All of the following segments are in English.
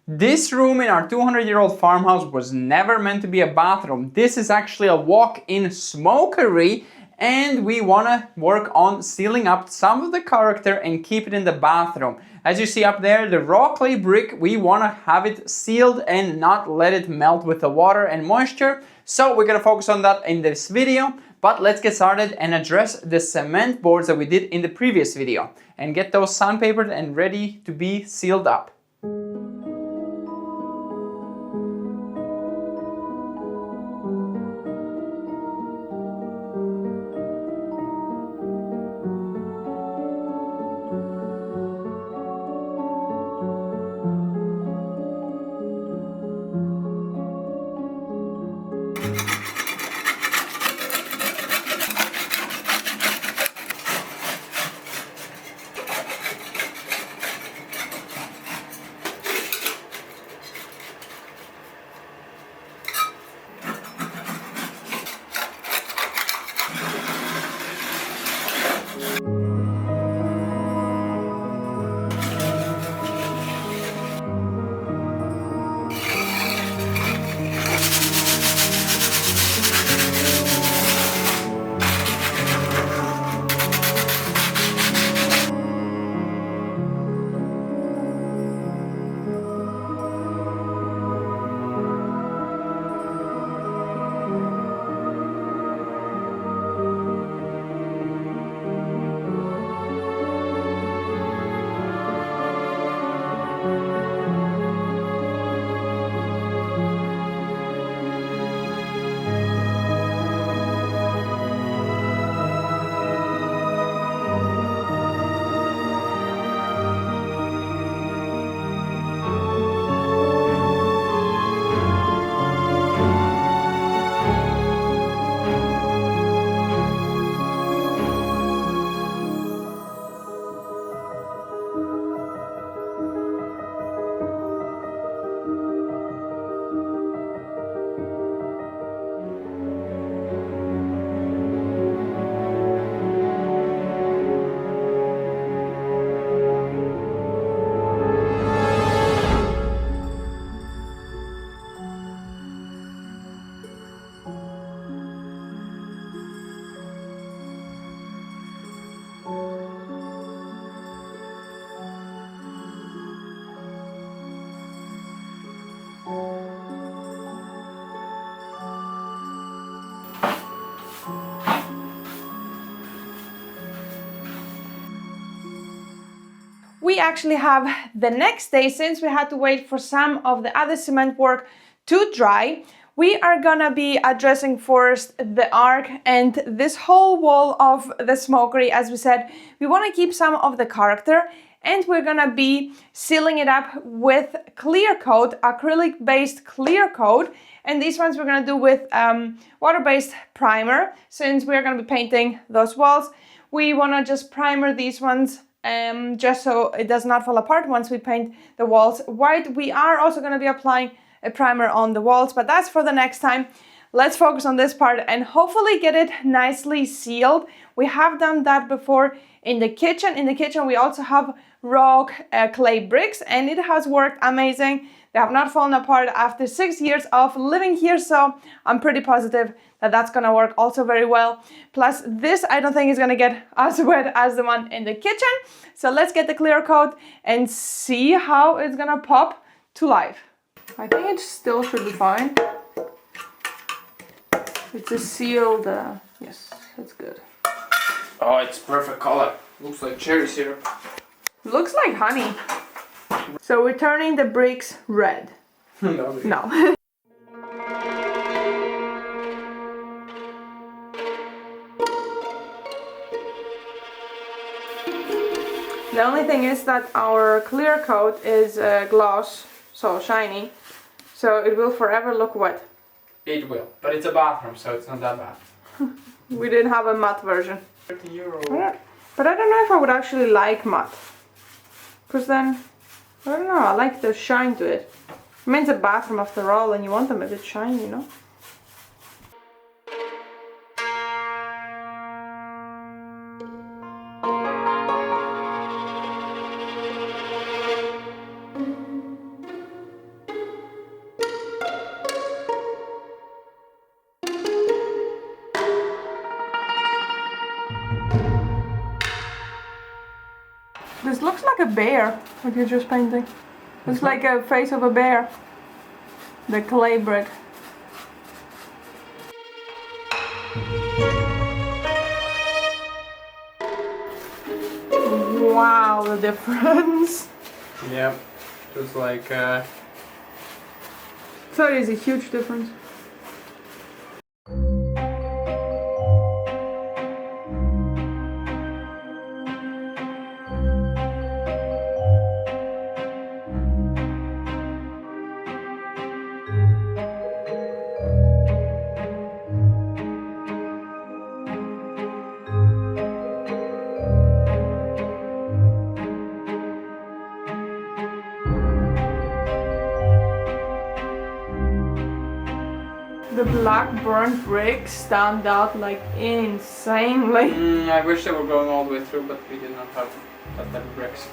This room in our 200-year-old farmhouse was never meant to be a bathroom. This is actually a walk-in smokery, and we want to work on sealing up some of the character and keep it in the bathroom. As you see up there, the raw clay brick, we want to have it sealed and not let it melt with the water and moisture. So we're going to focus on that in this video. But let's get started and address the cement boards that we did in the previous video and get those sandpapered and ready to be sealed up. We actually have the next day, since we had to wait for some of the other cement work to dry. We are gonna be addressing first the arc and this whole wall of the smokery. As we said, we want to keep some of the character, and we're gonna be sealing it up with clear coat, acrylic based clear coat. And these ones we're gonna do with water-based primer. Since we're gonna be painting those walls, we wanna just primer these ones just so it does not fall apart once we paint the walls white. We are also going to be applying a primer on the walls, but that's for the next time. Let's focus on this part and hopefully get it nicely sealed. We have done that before in the kitchen. In the kitchen we also have raw clay bricks, and it has worked amazing. They have not fallen apart after 6 years of living here, so I'm pretty positive that that's gonna work also very well. Plus this I don't think is gonna get as wet as the one in the kitchen. So let's get the clear coat and see how it's gonna pop to life. I think it still should be fine. It's a sealed, yes, that's good. Oh, it's perfect color. Looks like cherry syrup. Looks like honey. So we're turning the bricks red. No. The only thing is that our clear coat is gloss, so shiny, so it will forever look wet. It will, but it's a bathroom, so it's not that bad. We didn't have a matte version. €30. But I don't know if I would actually like matte. Because then, I don't know, I like the shine to it. I mean, it's a bathroom after all, and you want them a bit shiny, you know? like a bear, what you're just painting. It's like a face of a bear. The clay brick. Wow, the difference. Yep. Just like So it is a huge difference. The black burnt bricks stand out like insanely. I wish they were going all the way through, but we did not have that type of bricks.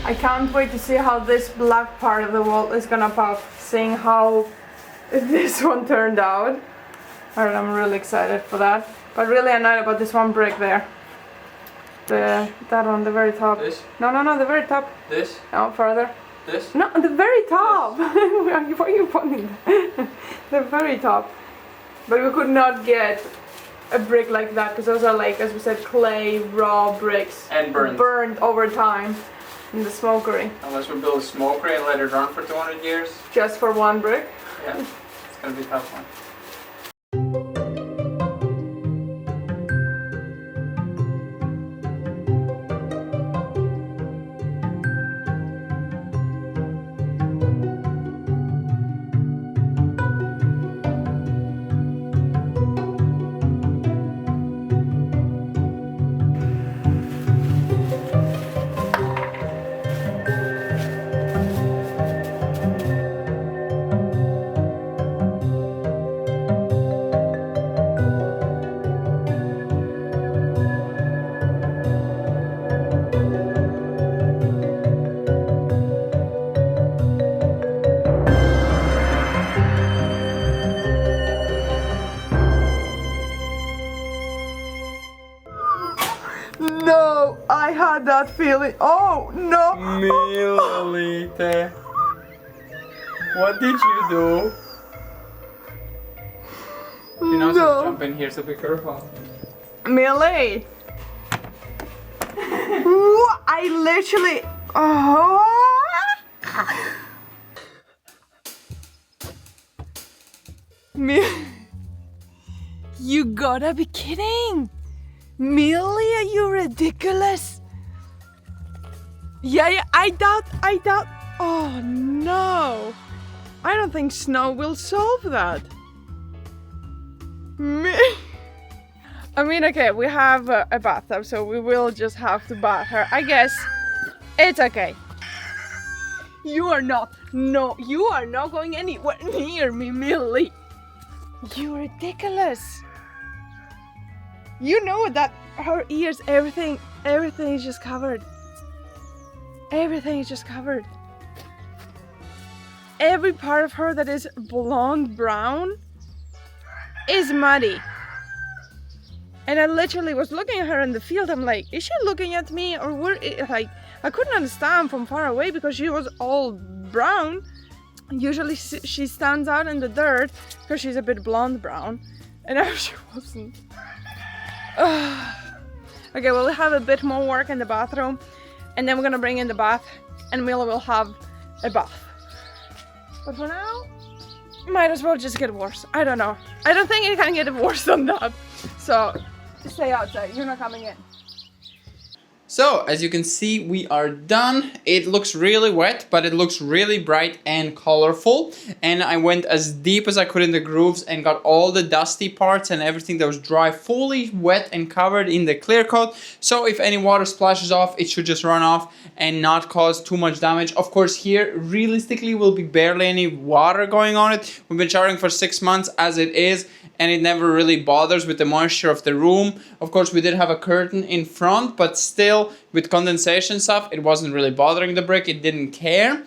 I can't wait to see how this black part of the wall is gonna pop, seeing how this one turned out. Alright, I'm really excited for that. But really annoyed about this one brick there. That one, the very top. This? No, the very top. This? No, further. This? No, the very top! Why are you pointing there? The very top. But we could not get a brick like that because those are like, as we said, clay, raw bricks. And burned. Burned over time in the smokery. Unless we build a smokery and let it run for 200 years. Just for one brick? Yeah, it's gonna be a tough one. No, I had that feeling. Oh no! Milliliter. What did you do? You know, No. jump in here, so be careful. Millie! I literally. Oh! You gotta be kidding! Millie, are you ridiculous? Yeah, I doubt. Oh no! I don't think snow will solve that. I mean, okay, we have a bathtub, so we will just have to bath her. I guess it's okay. You are not going anywhere near me, Millie. You're ridiculous. You know that her ears, everything is just covered. Everything is just covered. Every part of her that is blonde brown is muddy. And I literally was looking at her in the field. I'm like, is she looking at me, or like, I couldn't understand from far away because she was all brown. Usually she stands out in the dirt because she's a bit blonde brown, and now she wasn't. Okay, we'll have a bit more work in the bathroom. and then we're gonna bring in the bath and Mila will have a bath. But for now, might as well just get worse. I don't know. I don't think it can get worse than that. So stay outside, you're not coming in. So, as you can see, we are done. It looks really wet, but it looks really bright and colorful. And I went as deep as I could in the grooves and got all the dusty parts and everything that was dry fully wet and covered in the clear coat. So if any water splashes off, it should just run off and not cause too much damage. Of course, here, realistically, will be barely any water going on it. We've been showering for 6 months as it is, and it never really bothers with the moisture of the room. Of course, we did have a curtain in front, but still, with condensation stuff, it wasn't really bothering the brick. It didn't care.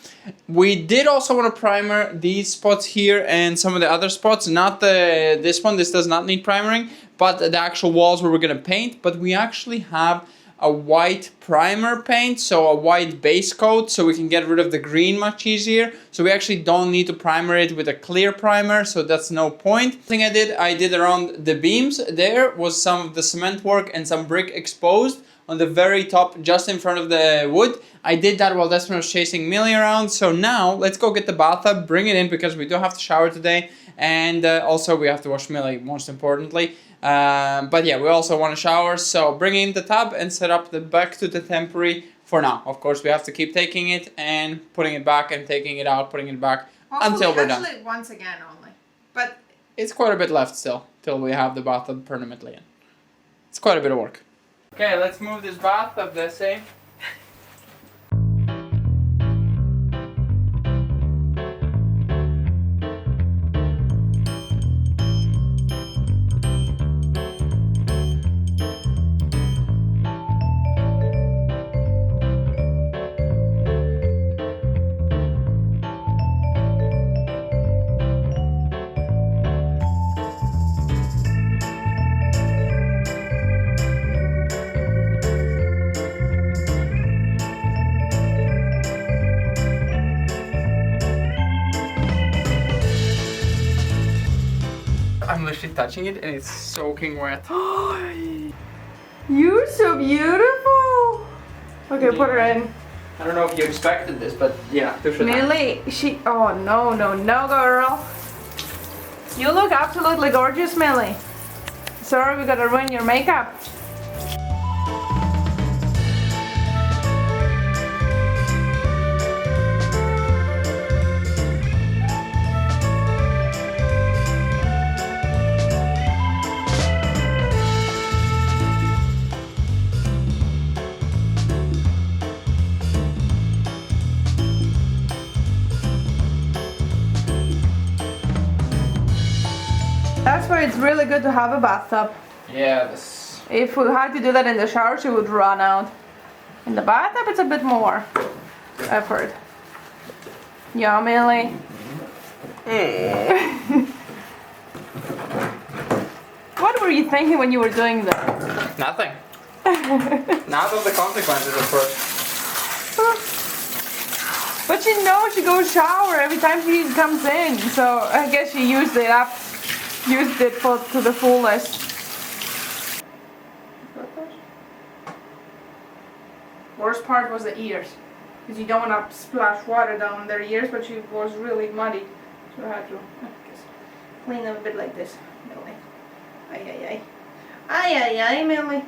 We did also want to primer these spots here and some of the other spots. Not this one. This does not need primering, but the actual walls where we're going to paint. But we actually have a white primer paint, so a white base coat, so we can get rid of the green much easier. So we actually don't need to primer it with a clear primer, so that's no point. The thing I did around the beams there was some of the cement work and some brick exposed on the very top, just in front of the wood. I did that while Desmond was chasing Millie around. So now let's go get the bathtub, bring it in because we do have to shower today, and also we have to wash Millie, most importantly. But yeah, we also want to shower, so bring in the tub and set up the back to the temporary for now. Of course, we have to keep taking it and putting it back and taking it out, putting it back until we're done. Actually, once again only, but it's quite a bit left still till we have the bathtub permanently in. It's quite a bit of work. Okay, let's move this bathtub this way. I'm literally touching it and it's soaking wet. you're so beautiful. Okay, put her in. I don't know if you expected this, but yeah, Millie, oh no, girl. You look absolutely gorgeous, Millie. Sorry, we gotta ruin your makeup. That's why it's really good to have a bathtub. yeah, If we had to do that in the shower, she would run out. In the bathtub, it's a bit more effort. Yeah, Millie. What were you thinking when you were doing that? nothing. Not of the consequences, of course. But she knows she goes shower every time she comes in, so I guess she used it to the fullest. Worst part was the ears, because you don't want to splash water down their ears, but she was really muddy, so I had to clean them a bit like this. Millie. Ay, ay, ay, Millie.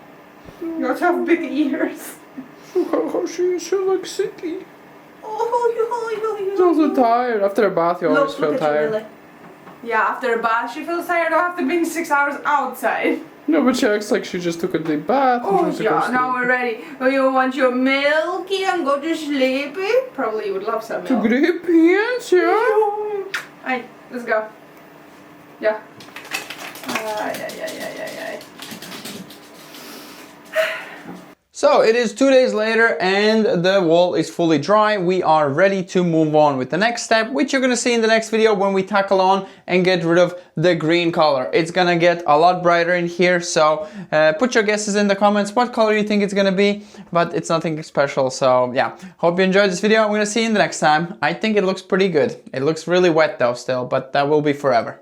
You also have big ears. Oh, she looks sicky. Oh, She's also tired. After a bath, you always feel tired. Millie. Yeah, after a bath, she feels tired after being 6 hours outside. No, but she acts like she just took a deep bath. Oh yeah, now we're ready. Oh, you want your milky and go to sleepy? Probably you would love some milk. Great pants, yeah. Alright, let's go. Yeah. Ay. So it is 2 days later and the wall is fully dry. We are ready to move on with the next step, which you're gonna see in the next video when we tackle on and get rid of the green color. It's gonna get a lot brighter in here, so put your guesses in the comments what color you think it's gonna be, but it's nothing special. So yeah, hope you enjoyed this video. I'm gonna see you in the next time. I think it looks pretty good. It looks really wet though still, but that will be forever.